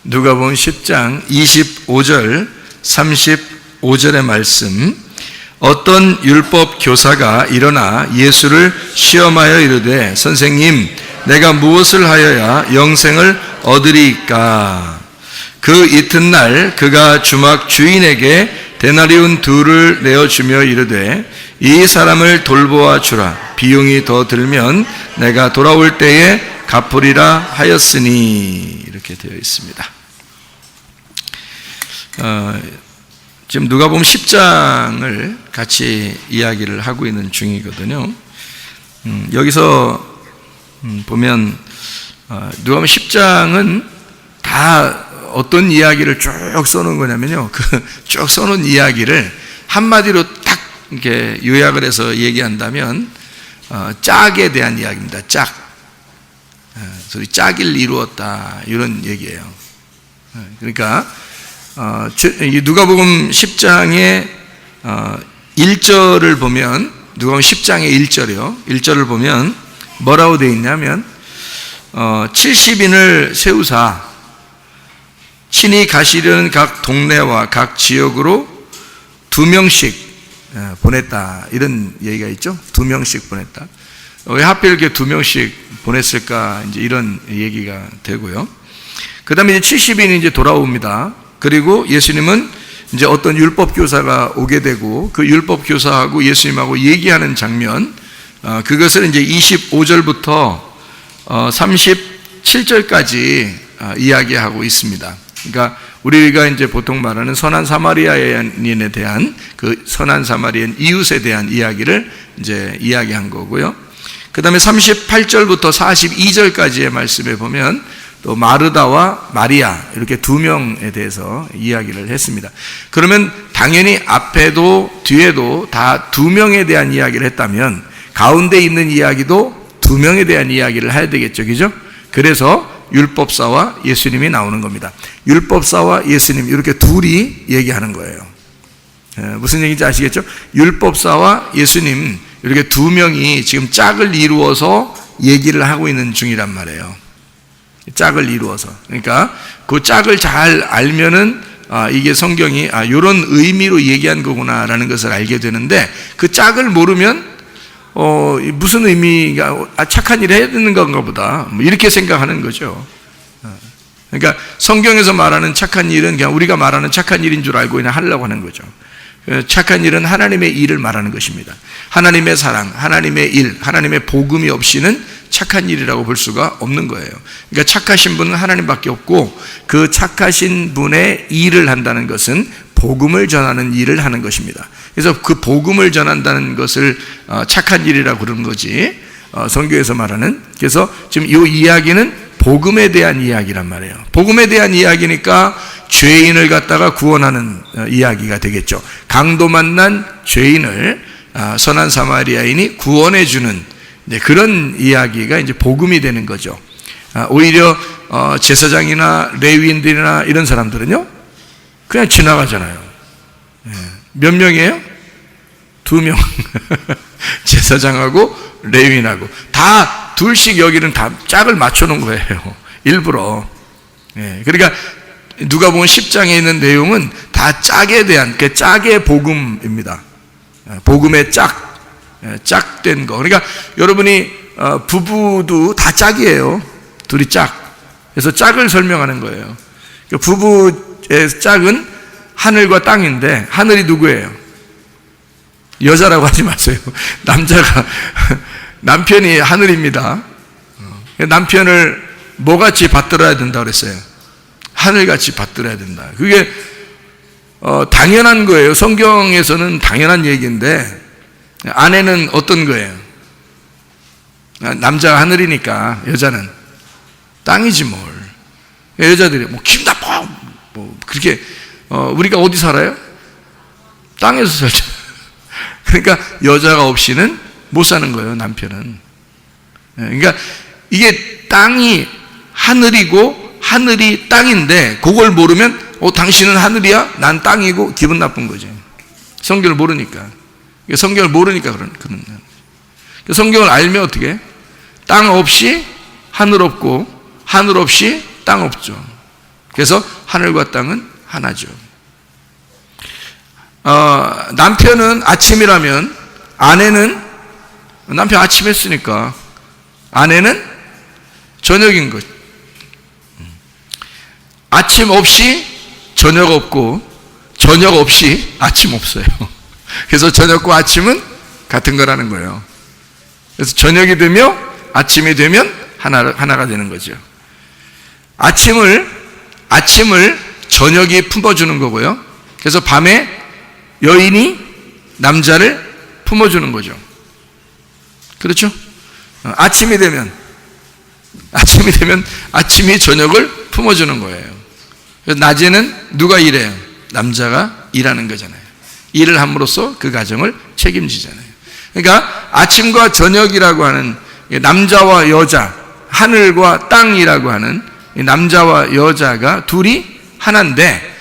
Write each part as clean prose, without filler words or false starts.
누가복음 10장 25절 35절의 말씀. 어떤 율법 교사가 일어나 예수를 시험하여 이르되 선생님, 내가 무엇을 하여야 영생을 얻으리이까? 그 이튿날 그가 주막 주인에게 데나리온 2를 내어주며 이르되 이 사람을 돌보아 주라. 비용이 더 들면 내가 돌아올 때에 갚으리라 하였으니. 이렇게 되어 있습니다. 지금 누가복음 10장을 같이 이야기를 하고 있는 중이거든요. 여기서 보면 누가복음 10장은 다 어떤 이야기를 쭉 써놓은 거냐면요, 그 쭉 써놓은 이야기를 한마디로 딱 이렇게 요약을 해서 얘기한다면 짝에 대한 이야기입니다. 짝. 소위 짝을 이루었다, 이런 얘기예요. 그러니까 누가복음 10장의 1절을 보면, 누가복음 10장의 1절이요, 1절을 보면 뭐라고 되어 있냐면 70인을 세우사 친히 가시려는 각 동네와 각 지역으로 2명씩 보냈다, 이런 얘기가 있죠. 2명씩 보냈다. 왜 하필 이렇게 2명씩 보냈을까, 이제 이런 얘기가 되고요. 그 다음에 이제 70인이 이제 돌아옵니다. 그리고 예수님은 이제 어떤 율법 교사가 오게 되고 그 율법 교사하고 예수님하고 얘기하는 장면, 그것을 이제 25절부터 37절까지 이야기하고 있습니다. 그러니까 우리가 이제 보통 말하는 선한 사마리아인에 대한, 그 선한 사마리아인 이웃에 대한 이야기를 이제 이야기한 거고요. 그 다음에 38절부터 42절까지의 말씀에 보면 또 마르다와 마리아, 이렇게 2명에 대해서 이야기를 했습니다. 그러면 당연히 앞에도 뒤에도 다 2명에 대한 이야기를 했다면 가운데 있는 이야기도 2명에 대한 이야기를 해야 되겠죠, 그죠? 그래서 율법사와 예수님이 나오는 겁니다. 율법사와 예수님, 이렇게 둘이 얘기하는 거예요. 무슨 얘기인지 아시겠죠? 율법사와 예수님, 이렇게 2명이 지금 짝을 이루어서 얘기를 하고 있는 중이란 말이에요. 짝을 이루어서. 그러니까 그 짝을 잘 알면은 이게 성경이 이런 의미로 얘기한 거구나라는 것을 알게 되는데, 그 짝을 모르면 무슨 의미가, 착한 일을 해야 되는 건가 보다, 이렇게 생각하는 거죠. 그러니까 성경에서 말하는 착한 일은 그냥 우리가 말하는 착한 일인 줄 알고 그냥 하려고 하는 거죠. 착한 일은 하나님의 일을 말하는 것입니다. 하나님의 사랑, 하나님의 일, 하나님의 복음이 없이는 착한 일이라고 볼 수가 없는 거예요. 그러니까 착하신 분은 하나님밖에 없고, 그 착하신 분의 일을 한다는 것은 복음을 전하는 일을 하는 것입니다. 그래서 그 복음을 전한다는 것을 착한 일이라고 그러는 거지, 성경에서 말하는. 그래서 지금 이 이야기는 복음에 대한 이야기란 말이에요. 복음에 대한 이야기니까 죄인을 갖다가 구원하는 이야기가 되겠죠. 강도 만난 죄인을 선한 사마리아인이 구원해 주는 그런 이야기가 이제 복음이 되는 거죠. 오히려 제사장이나 레위인들이나 이런 사람들은요, 그냥 지나가잖아요. 몇 명이에요? 2명. 제사장하고 레위인하고 다 둘씩, 여기는 다 짝을 맞춰놓은 거예요, 일부러. 그러니까 누가복음 10장에 있는 내용은 다 짝에 대한, 그 짝의 복음입니다. 복음의 짝된 거. 그러니까 여러분이 부부도 다 짝이에요. 둘이 짝. 그래서 짝을 설명하는 거예요. 부부의 짝은 하늘과 땅인데, 하늘이 누구예요? 여자라고 하지 마세요. 남자가, 남편이 하늘입니다. 남편을 뭐같이 받들어야 된다고 그랬어요? 하늘같이 받들어야 된다. 그게 당연한 거예요. 성경에서는 당연한 얘기인데, 아내는 어떤 거예요? 남자가 하늘이니까 여자는 땅이지 뭘. 여자들이 뭐 기분 나빠, 뭐 그렇게, 우리가 어디 살아요? 땅에서 살죠. 그러니까 여자가 없이는 못 사는 거예요, 남편은. 그러니까 이게 땅이 하늘이고 하늘이 땅인데, 그걸 모르면 당신은 하늘이야, 난 땅이고, 기분 나쁜 거지. 성경을 모르니까. 성경을 모르니까 그런. 성경을 알면 어떻게 해? 땅 없이 하늘 없고, 하늘 없이 땅 없죠. 그래서 하늘과 땅은 하나죠. 남편은 아침이라면 아내는, 남편 아침 했으니까 아내는 저녁인 것. 아침 없이 저녁 없고 저녁 없이 아침 없어요. 그래서 저녁과 아침은 같은 거라는 거예요. 그래서 저녁이 되며 아침이 되면 하나가 되는 거죠. 아침을 저녁이 품어주는 거고요. 그래서 밤에 여인이 남자를 품어주는 거죠. 그렇죠? 아침이 되면 아침이 저녁을 품어주는 거예요. 그래서 낮에는 누가 일해요? 남자가 일하는 거잖아요. 일을 함으로써 그 가정을 책임지잖아요. 그러니까 아침과 저녁이라고 하는 남자와 여자, 하늘과 땅이라고 하는 남자와 여자가 둘이 하나인데,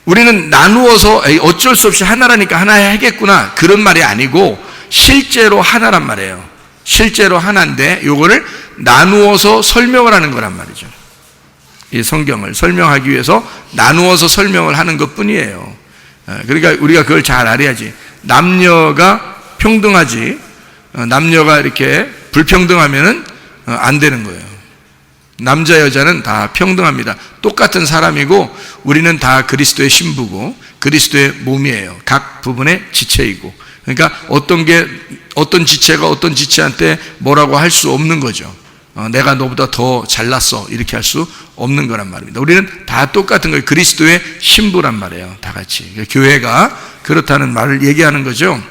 우리는 나누어서 어쩔 수 없이 하나라니까 하나 해야겠구나 그런 말이 아니고 실제로 하나란 말이에요. 실제로 하나인데 요거를 나누어서 설명을 하는 거란 말이죠. 이 성경을 설명하기 위해서 나누어서 설명을 하는 것 뿐이에요. 그러니까 우리가 그걸 잘 알아야지. 남녀가 평등하지, 남녀가 이렇게 불평등하면은 안 되는 거예요. 남자 여자는 다 평등합니다. 똑같은 사람이고 우리는 다 그리스도의 신부고 그리스도의 몸이에요. 각 부분의 지체이고. 그러니까 어떤 지체가 어떤 지체한테 뭐라고 할 수 없는 거죠. 내가 너보다 더 잘났어 이렇게 할 수 없는 거란 말입니다. 우리는 다 똑같은 거예요. 그리스도의 신부란 말이에요. 다 같이. 그러니까 교회가 그렇다는 말을 얘기하는 거죠.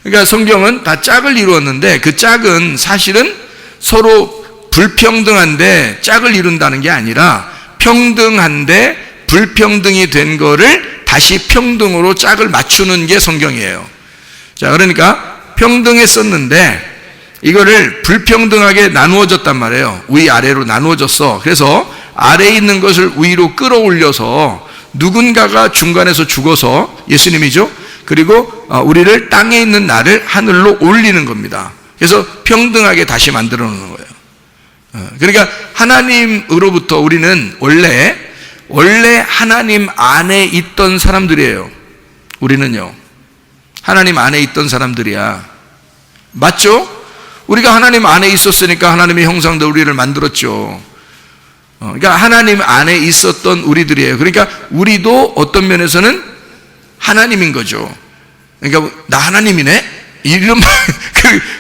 그러니까 성경은 다 짝을 이루었는데 그 짝은 사실은 서로 불평등한데 짝을 이룬다는 게 아니라 평등한데 불평등이 된 거를 다시 평등으로 짝을 맞추는 게 성경이에요. 자, 그러니까 평등했었는데 이거를 불평등하게 나누어졌단 말이에요. 위아래로 나누어졌어. 그래서 아래에 있는 것을 위로 끌어올려서 누군가가 중간에서 죽어서, 예수님이죠. 그리고 우리를 땅에 있는 나를 하늘로 올리는 겁니다. 그래서 평등하게 다시 만들어 놓는 거예요. 그러니까 하나님으로부터 우리는 원래 하나님 안에 있던 사람들이에요. 우리는요, 하나님 안에 있던 사람들이야. 맞죠? 우리가 하나님 안에 있었으니까 하나님의 형상대로 우리를 만들었죠. 그러니까 하나님 안에 있었던 우리들이에요. 그러니까 우리도 어떤 면에서는 하나님인 거죠. 그러니까 나 하나님이네? 이런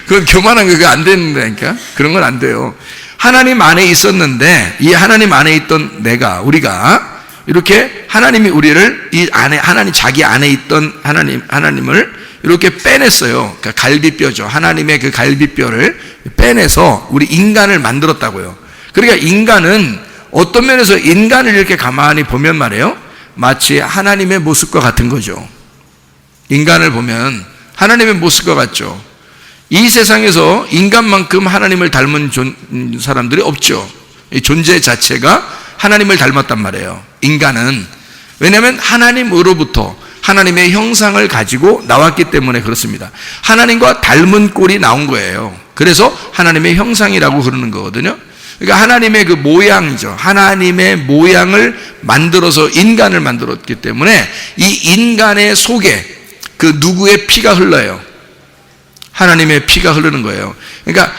그건 교만한 거 안 된다니까. 그런 건 안 돼요. 하나님 안에 있었는데 이 하나님 안에 있던 우리가 이렇게 하나님이 우리를 이 안에, 하나님 자기 안에 있던 하나님을 이렇게 빼냈어요. 그러니까 갈비뼈죠. 하나님의 그 갈비뼈를 빼내서 우리 인간을 만들었다고요. 그러니까 인간은 어떤 면에서 인간을 이렇게 가만히 보면 말이에요, 마치 하나님의 모습과 같은 거죠. 인간을 보면 하나님의 모습과 같죠. 이 세상에서 인간만큼 하나님을 닮은 사람들이 없죠. 이 존재 자체가 하나님을 닮았단 말이에요. 인간은. 왜냐하면 하나님으로부터 하나님의 형상을 가지고 나왔기 때문에 그렇습니다. 하나님과 닮은 꼴이 나온 거예요. 그래서 하나님의 형상이라고 그러는 거거든요. 그러니까 하나님의 그 모양이죠. 하나님의 모양을 만들어서 인간을 만들었기 때문에 이 인간의 속에 그 누구의 피가 흘러요? 하나님의 피가 흐르는 거예요. 그러니까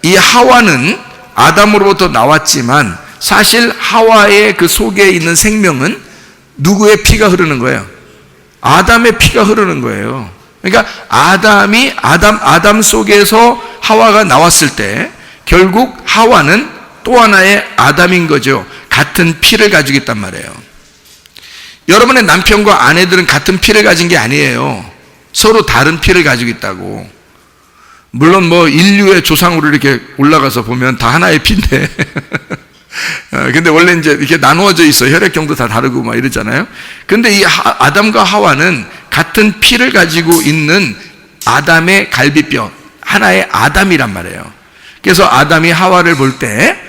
이 하와는 아담으로부터 나왔지만 사실 하와의 그 속에 있는 생명은 누구의 피가 흐르는 거예요? 아담의 피가 흐르는 거예요. 그러니까 아담 속에서 하와가 나왔을 때 결국 하와는 또 하나의 아담인 거죠. 같은 피를 가지고 있단 말이에요. 여러분의 남편과 아내들은 같은 피를 가진 게 아니에요. 서로 다른 피를 가지고 있다고. 물론 뭐 인류의 조상으로 이렇게 올라가서 보면 다 하나의 피인데 근데 원래 이제 이렇게 나누어져 있어. 혈액형도 다 다르고 막 이러잖아요. 근데 이 아담과 하와는 같은 피를 가지고 있는 아담의 갈비뼈, 하나의 아담이란 말이에요. 그래서 아담이 하와를 볼 때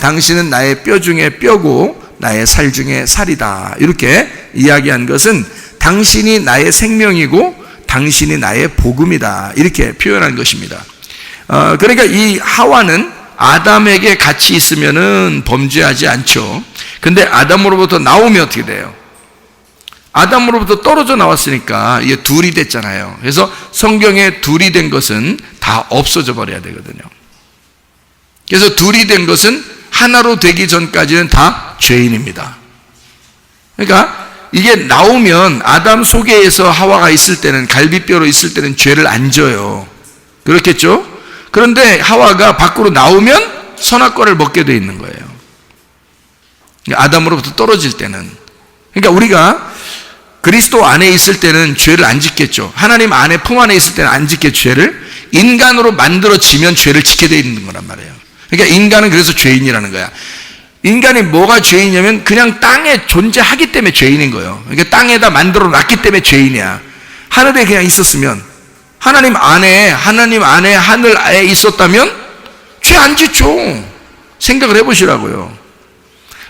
당신은 나의 뼈 중에 뼈고 나의 살 중에 살이다, 이렇게 이야기한 것은 당신이 나의 생명이고 당신이 나의 복음이다, 이렇게 표현한 것입니다. 그러니까 이 하와는 아담에게 같이 있으면은 범죄하지 않죠. 근데 아담으로부터 나오면 어떻게 돼요? 아담으로부터 떨어져 나왔으니까 이게 둘이 됐잖아요. 그래서 성경에 둘이 된 것은 다 없어져 버려야 되거든요. 그래서 둘이 된 것은 하나로 되기 전까지는 다 죄인입니다. 그러니까 이게 나오면 아담 속에서 하와가 있을 때는, 갈비뼈로 있을 때는 죄를 안 져요. 그렇겠죠? 그런데 하와가 밖으로 나오면 선악과를 먹게 돼 있는 거예요. 아담으로부터 떨어질 때는. 그러니까 우리가 그리스도 안에 있을 때는 죄를 안 짓겠죠. 하나님 안에, 품 안에 있을 때는 안 짓겠죠, 죄를. 인간으로 만들어지면 죄를 짓게 돼 있는 거란 말이에요. 그러니까 인간은 그래서 죄인이라는 거야. 인간이 뭐가 죄인이냐면 그냥 땅에 존재하기 때문에 죄인인 거예요. 그러니까 땅에다 만들어 놨기 때문에 죄인이야. 하늘에 그냥 있었으면, 하나님 안에 하늘에 있었다면 죄 안 짓죠. 생각을 해보시라고요.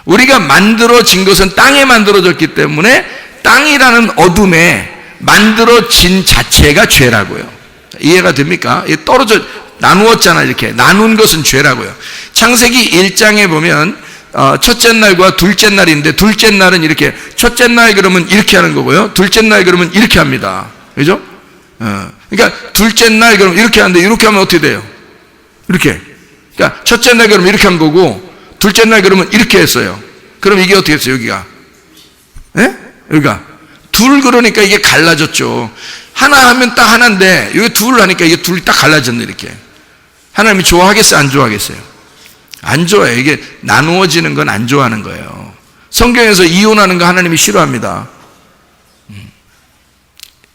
우리가 만들어진 것은 땅에 만들어졌기 때문에 땅이라는 어둠에 만들어진 자체가 죄라고요. 이해가 됩니까? 나누었잖아. 이렇게 나눈 것은 죄라고요. 창세기 1장에 보면 첫째 날과 둘째 날인데, 둘째 날은 이렇게, 첫째 날 그러면 이렇게 하는 거고요, 둘째 날 그러면 이렇게 합니다. 그죠? 그러니까 둘째 날 그러면 이렇게 하는데, 이렇게 하면 어떻게 돼요? 이렇게. 그러니까 첫째 날 그러면 이렇게 한 거고, 둘째 날 그러면 이렇게 했어요. 그럼 이게 어떻게 했어요, 여기가? 예? 여기가. 둘 그러니까 이게 갈라졌죠. 하나 하면 딱 하나인데, 여기 둘 하니까 이게 둘이 딱 갈라졌네, 이렇게. 하나님이 좋아하겠어요, 안 좋아하겠어요? 안 좋아해요. 이게 나누어지는 건 안 좋아하는 거예요. 성경에서 이혼하는 거 하나님이 싫어합니다.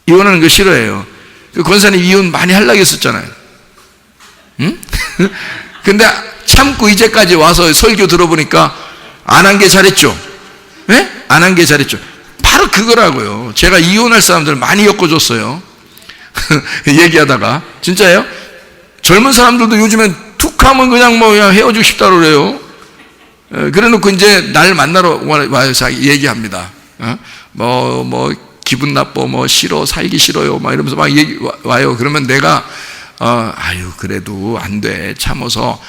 이혼하는 거 싫어해요. 그 권사님 이혼 많이 하려고 했었잖아요. 응? 근데 참고 이제까지 와서 설교 들어보니까 안 한 게 잘했죠. 예? 안 한 게 잘했죠. 바로 그거라고요. 제가 이혼할 사람들 많이 엮어줬어요. 얘기하다가. 진짜예요? 젊은 사람들도 요즘엔 툭 하면 그냥 그냥 헤어지고 싶다고 그래요. 그래 놓고 이제 날 만나러 와서 얘기합니다. 기분 나빠, 싫어, 살기 싫어요, 막 이러면서 막 와요. 그러면 내가, 아유, 그래도 안 돼. 참아서.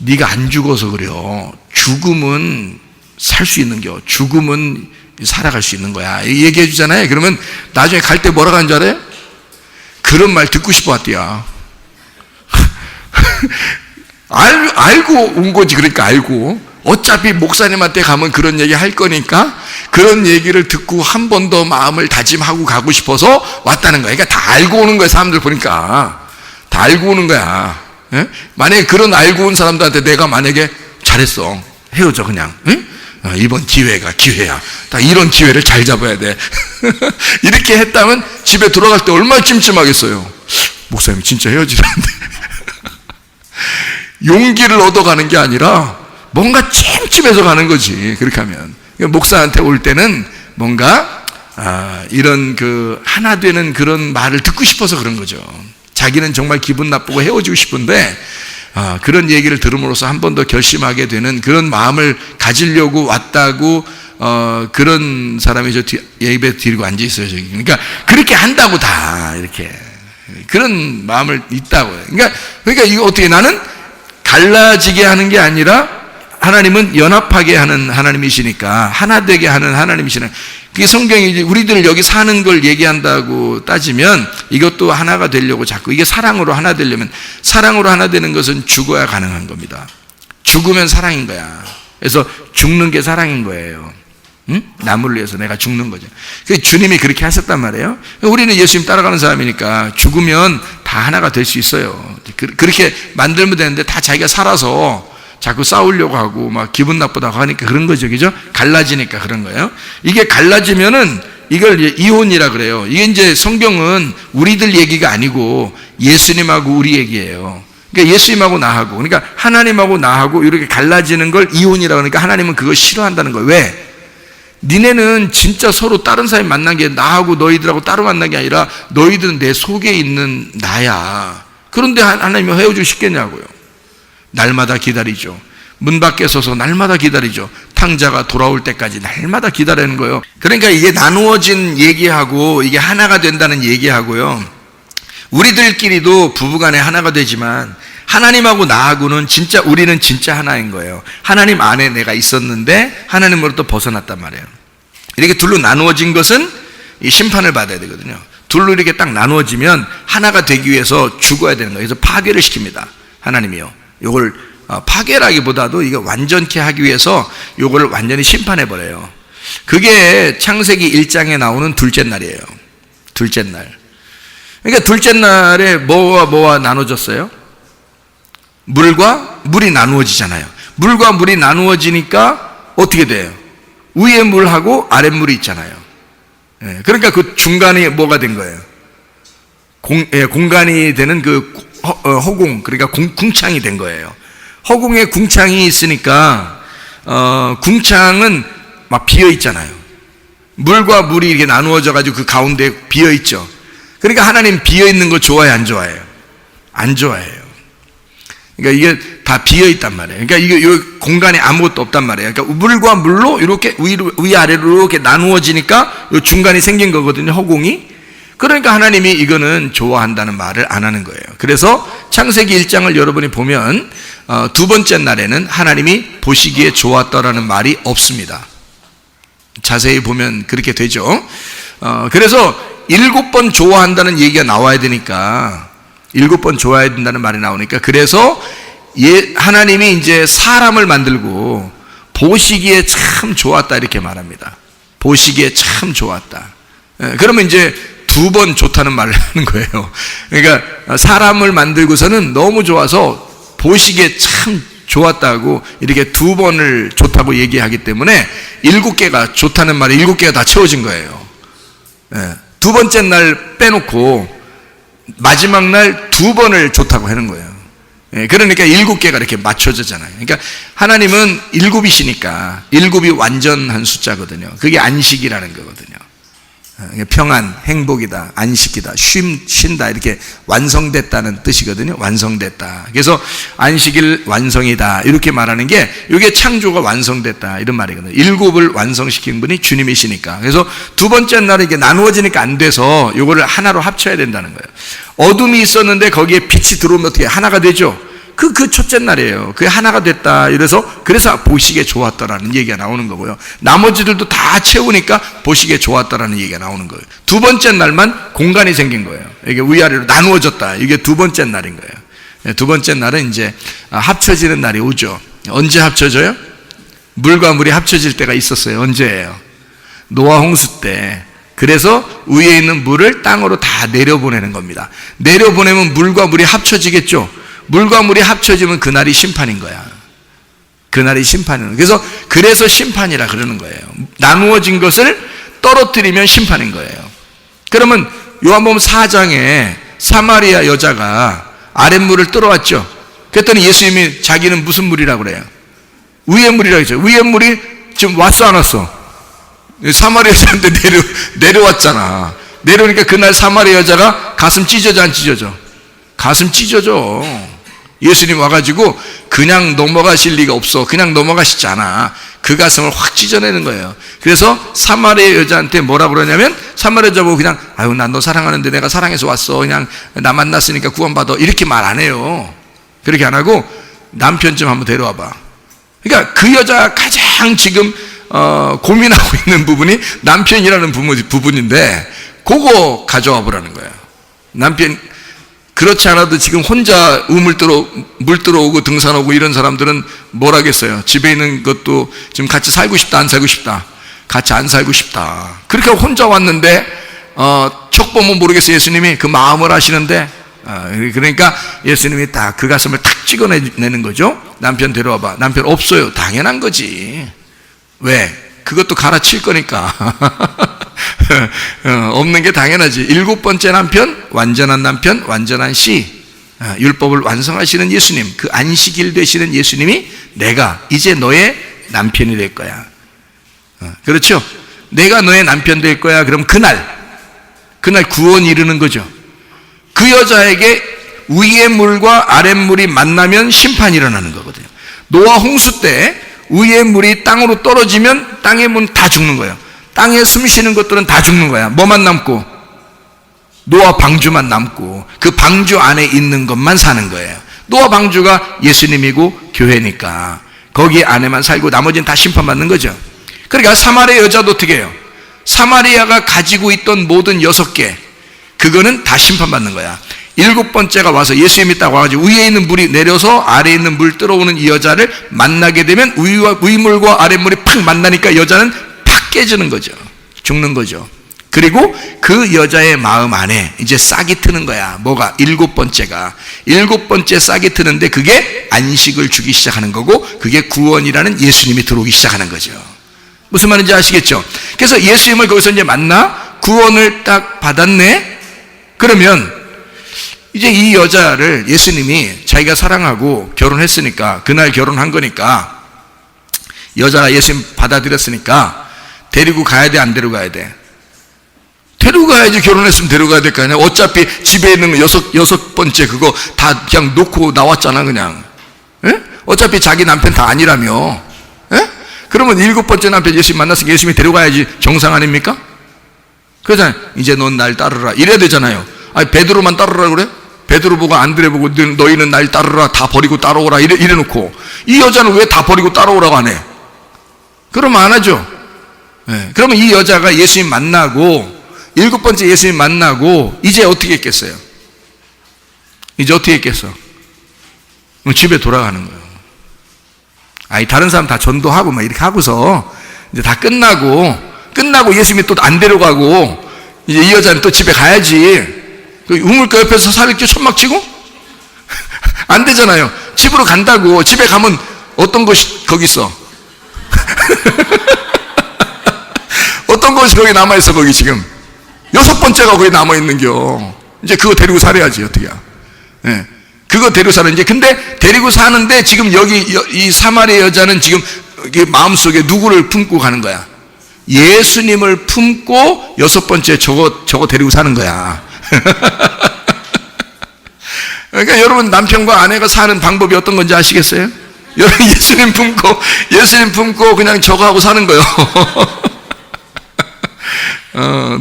네가 안 죽어서 그래요. 죽음은 살 수 있는겨. 죽음은 살아갈 수 있는 거야. 얘기해 주잖아요. 그러면 나중에 갈 때 뭐라고 하는 줄 알아요? 그런 말 듣고 싶어 왔대야. 알고 온 거지. 그러니까 알고. 어차피 목사님한테 가면 그런 얘기 할 거니까 그런 얘기를 듣고 한 번 더 마음을 다짐하고 가고 싶어서 왔다는 거야. 그러니까 다 알고 오는 거야. 사람들 보니까. 다 알고 오는 거야. 예? 만약에 그런 알고 온 사람들한테 내가 만약에 잘했어. 헤어져, 그냥. 응? 이번 기회가 기회야. 다 이런 기회를 잘 잡아야 돼. 이렇게 했다면 집에 돌아갈 때 얼마나 찜찜하겠어요. 목사님이 진짜 헤어지라는데. 용기를 얻어가는 게 아니라 뭔가 찜찜해서 가는 거지. 그렇게 하면. 목사한테 올 때는 뭔가 이런 하나 되는 그런 말을 듣고 싶어서 그런 거죠. 자기는 정말 기분 나쁘고 헤어지고 싶은데 그런 얘기를 들음으로써 한 번 더 결심하게 되는 그런 마음을 가지려고 왔다고 그런 사람이 저 예배 드리고 앉아 있어요, 저기. 그러니까 그렇게 한다고 다 이렇게 그런 마음을 있다고요. 그러니까 이거 어떻게, 나는 갈라지게 하는 게 아니라 하나님은 연합하게 하는 하나님이시니까, 하나 되게 하는 하나님이시네. 그게 성경이 우리들 여기 사는 걸 얘기한다고 따지면 이것도 하나가 되려고 자꾸, 이게 사랑으로 하나 되려면, 사랑으로 하나 되는 것은 죽어야 가능한 겁니다. 죽으면 사랑인 거야. 그래서 죽는 게 사랑인 거예요. 응? 남을 위해서 내가 죽는 거죠. 주님이 그렇게 하셨단 말이에요. 우리는 예수님 따라가는 사람이니까 죽으면 다 하나가 될 수 있어요. 그렇게 만들면 되는데 다 자기가 살아서 자꾸 싸우려고 하고 막 기분 나쁘다고 하니까 그런 거죠. 그죠? 갈라지니까 그런 거예요. 이게 갈라지면은 이걸 이혼이라 그래요. 이게 이제 성경은 우리들 얘기가 아니고 예수님하고 우리 얘기예요. 그러니까 예수님하고 나하고, 그러니까 하나님하고 나하고 이렇게 갈라지는 걸 이혼이라 그러니까 하나님은 그거 싫어한다는 거예요. 왜? 니네는 진짜 서로 다른 사람이 만난 게 나하고 너희들하고 따로 만난 게 아니라 너희들은 내 속에 있는 나야. 그런데 하나님이 헤어지고 싶겠냐고요. 날마다 기다리죠. 문 밖에 서서 날마다 기다리죠. 탕자가 돌아올 때까지 날마다 기다리는 거예요. 그러니까 이게 나누어진 얘기하고 이게 하나가 된다는 얘기하고요, 우리들끼리도 부부간에 하나가 되지만 하나님하고 나하고는 진짜 우리는 진짜 하나인 거예요. 하나님 안에 내가 있었는데 하나님으로부터 벗어났단 말이에요. 이렇게 둘로 나누어진 것은 이 심판을 받아야 되거든요. 둘로 이렇게 딱 나누어지면 하나가 되기 위해서 죽어야 되는 거예요. 그래서 파괴를 시킵니다. 하나님이요. 요걸 파괴라기보다도 이거 완전케 하기 위해서 요거를 완전히 심판해 버려요. 그게 창세기 1장에 나오는 둘째 날이에요. 둘째 날. 그러니까 둘째 날에 뭐와 나눠졌어요? 물과 물이 나누어지잖아요. 물과 물이 나누어지니까 어떻게 돼요? 위에 물하고 아랫 물이 있잖아요. 그러니까 그 중간에 뭐가 된 거예요? 공간이 되는 그 허공, 그러니까 궁창이 된 거예요. 허공에 궁창이 있으니까 궁창은 막 비어 있잖아요. 물과 물이 이렇게 나누어져 가지고 그 가운데 비어 있죠. 그러니까 하나님 비어 있는 거 좋아해요, 안 좋아해요? 안 좋아해요. 그러니까 이게 다 비어 있단 말이에요. 그러니까 이게 이 공간에 아무것도 없단 말이에요. 그러니까 물과 물로 이렇게 위아래로 이렇게 나누어지니까 이 중간이 생긴 거거든요, 허공이. 그러니까 하나님이 이거는 좋아한다는 말을 안 하는 거예요. 그래서 창세기 1장을 여러분이 보면 두 번째 날에는 하나님이 보시기에 좋았다라는 말이 없습니다. 자세히 보면 그렇게 되죠. 그래서 7번 좋아한다는 얘기가 나와야 되니까 7번 좋아해야 된다는 말이 나오니까 그래서 하나님이 이제 사람을 만들고 보시기에 참 좋았다 이렇게 말합니다. 보시기에 참 좋았다. 그러면 이제 2번 좋다는 말을 하는 거예요. 그러니까 사람을 만들고서는 너무 좋아서 보시기에 참 좋았다고 이렇게 2번을 좋다고 얘기하기 때문에 7개가 좋다는 말이 7개가 다 채워진 거예요. 두 번째 날 빼놓고 마지막 날 2번을 좋다고 하는 거예요. 그러니까 7개가 이렇게 맞춰졌잖아요. 그러니까 하나님은 7이시니까 7이 완전한 숫자거든요. 그게 안식이라는 거거든요. 평안, 행복이다, 안식이다, 쉰다 이렇게 완성됐다는 뜻이거든요. 완성됐다. 그래서 안식일 완성이다 이렇게 말하는 게 이게 창조가 완성됐다 이런 말이거든요. 7을 완성시킨 분이 주님이시니까. 그래서 두 번째 날에 이게 나누어지니까 안 돼서 이거를 하나로 합쳐야 된다는 거예요. 어둠이 있었는데 거기에 빛이 들어오면 어떻게 하나가 되죠? 그 첫째 날이에요. 그게 하나가 됐다. 그래서 보시기에 좋았다라는 얘기가 나오는 거고요. 나머지들도 다 채우니까 보시기에 좋았다라는 얘기가 나오는 거예요. 두 번째 날만 공간이 생긴 거예요. 이게 위아래로 나누어졌다. 이게 두 번째 날인 거예요. 두 번째 날은 이제 합쳐지는 날이 오죠. 언제 합쳐져요? 물과 물이 합쳐질 때가 있었어요. 언제예요? 노아 홍수 때. 그래서 위에 있는 물을 땅으로 다 내려보내는 겁니다. 내려보내면 물과 물이 합쳐지겠죠. 물과 물이 합쳐지면 그날이 심판인 거야. 그날이 심판인 거야. 그래서 심판이라 그러는 거예요. 나누어진 것을 떨어뜨리면 심판인 거예요. 그러면 요한복음 4장에 사마리아 여자가 아랫물을 떨어왔죠. 그랬더니 예수님이 자기는 무슨 물이라고 그래요? 위의 물이라고 했죠. 위의 물이 지금 왔어 안 왔어? 사마리아 여자한테 내려왔잖아. 내려오니까 그날 사마리아 여자가 가슴 찢어져 안 찢어져? 가슴 찢어져. 예수님 와가지고 그냥 넘어가실 리가 없어. 그냥 넘어가시잖아. 그 가슴을 확 찢어내는 거예요. 그래서 사마리아 여자한테 뭐라고 그러냐면 사마리아 여자 보고 그냥 아유 난 너 사랑하는데 내가 사랑해서 왔어. 그냥 나 만났으니까 구원받아. 이렇게 말 안 해요. 그렇게 안 하고 남편 좀 한번 데려와 봐. 그러니까 그 여자가 가장 지금 고민하고 있는 부분이 남편이라는 부분인데 그거 가져와 보라는 거예요. 남편 그렇지 않아도 지금 혼자 물 들어오고 등산 오고 이런 사람들은 뭘 하겠어요? 집에 있는 것도 지금 같이 살고 싶다, 안 살고 싶다? 같이 안 살고 싶다. 그렇게 혼자 왔는데, 척 보면 모르겠어요. 예수님이 그 마음을 아시는데, 그러니까 예수님이 딱 그 가슴을 탁 찍어내는 거죠. 남편 데려와봐. 남편 없어요. 당연한 거지. 왜? 그것도 갈아칠 거니까. 없는 게 당연하지. 7번째 남편, 완전한 씨, 율법을 완성하시는 예수님, 그 안식일 되시는 예수님이 내가 이제 너의 남편이 될 거야. 그렇죠? 내가 너의 남편 될 거야. 그럼 그날 구원이 이르는 거죠. 그 여자에게 위의 물과 아랫 물이 만나면 심판이 일어나는 거거든요. 노아 홍수 때 위의 물이 땅으로 떨어지면 땅의 문 다 죽는 거예요. 땅에 숨 쉬는 것들은 다 죽는 거야. 뭐만 남고? 노아 방주만 남고 그 방주 안에 있는 것만 사는 거예요. 노아 방주가 예수님이고 교회니까 거기 안에만 살고 나머지는 다 심판받는 거죠. 그러니까 사마리아 여자도 어떻게 해요? 사마리아가 가지고 있던 모든 6개, 그거는 다 심판받는 거야. 7번째가 와서 예수님이 딱 와가지고 위에 있는 물이 내려서 아래에 있는 물 들어오는 이 여자를 만나게 되면 위물과 아랫물이 팍 만나니까 여자는 팍 깨지는 거죠. 죽는 거죠. 그리고 그 여자의 마음 안에 이제 싹이 트는 거야. 뭐가? 7번째가. 7번째 싹이 트는데 그게 안식을 주기 시작하는 거고, 그게 구원이라는 예수님이 들어오기 시작하는 거죠. 무슨 말인지 아시겠죠? 그래서 예수님을 거기서 이제 만나 구원을 딱 받았네? 그러면 이제 이 여자를 예수님이 자기가 사랑하고 결혼했으니까, 그날 결혼한 거니까, 여자가 예수님 받아들였으니까 데리고 가야 돼, 안 데리고 가야 돼? 데리고 가야지. 결혼했으면 데리고 가야 될 거 아니야. 어차피 집에 있는 여섯 번째 그거 다 그냥 놓고 나왔잖아, 그냥. 에? 어차피 자기 남편 다 아니라며. 에? 그러면 7번째 남편 예수님 만났으니까 예수님이 데려가야지 정상 아닙니까? 그러잖아요. 이제 넌 날 따르라. 이래야 되잖아요. 아니, 베드로만 따르라 그래? 베드로 보고 안드레 보고 너희는 날 따르라. 다 버리고 따라오라. 이래 놓고. 이 여자는 왜 다 버리고 따라오라고 안 해? 그러면 안 하죠. 네. 그러면 이 여자가 예수님 만나고, 7번째 예수님 만나고, 이제 어떻게 했겠어요? 이제 어떻게 했겠어? 집에 돌아가는 거예요. 아니, 다른 사람 다 전도하고 막 이렇게 하고서 이제 다 끝나고 예수님이 또 안 데려가고 이제 이 여자는 또 집에 가야지. 그 우물가 옆에서 사백주 천막 치고? 안 되잖아요. 집으로 간다고. 집에 가면 어떤 것이 거기 있어? 어떤 것이 거기 남아있어, 거기 지금. 6번째가 거기 남아있는겨. 이제 그거 데리고 살아야지, 어떻게야. 예. 그거 데리고 사는지. 근데 데리고 사는데 지금 여기 이 사마리아 여자는 지금 마음속에 누구를 품고 가는 거야? 예수님을 품고 6번째 저거 데리고 사는 거야. 그러니까 여러분, 남편과 아내가 사는 방법이 어떤 건지 아시겠어요? 여러분, 예수님 품고 그냥 저거하고 사는 거요.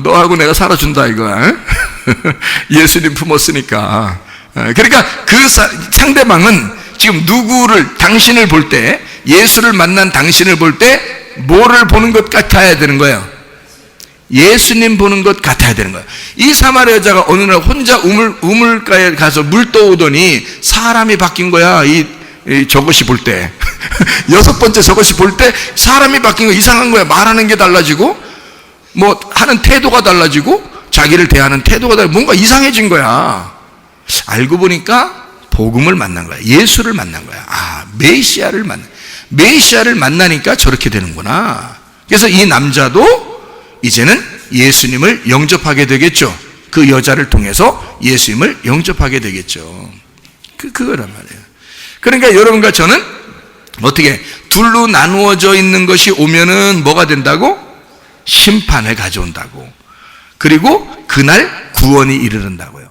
너하고 내가 살아준다 이거야. 예수님 품었으니까. 그러니까 그 상대방은 지금 당신을 볼 때, 예수를 만난 당신을 볼 때 뭐를 보는 것 같아야 되는 거예요? 예수님 보는 것 같아야 되는 거예요. 이 사마리아 여자가 어느 날 혼자 우물가에 가서 물 떠오더니 사람이 바뀐 거야. 저것이 볼 때. 6번째 저것이 볼 때 사람이 바뀐 거. 이상한 거야. 말하는 게 달라지고, 뭐 하는 태도가 달라지고, 자기를 대하는 태도가 달라지고, 뭔가 이상해진 거야. 알고 보니까 복음을 만난 거야. 예수를 만난 거야. 아, 메시아를 만나니까 저렇게 되는구나. 그래서 이 남자도 이제는 예수님을 영접하게 되겠죠. 그 여자를 통해서 예수님을 영접하게 되겠죠. 그거란 말이에요. 그러니까 여러분과 저는 어떻게 둘로 나누어져 있는 것이 오면은 뭐가 된다고? 심판을 가져온다고. 그리고 그날 구원이 이르른다고요.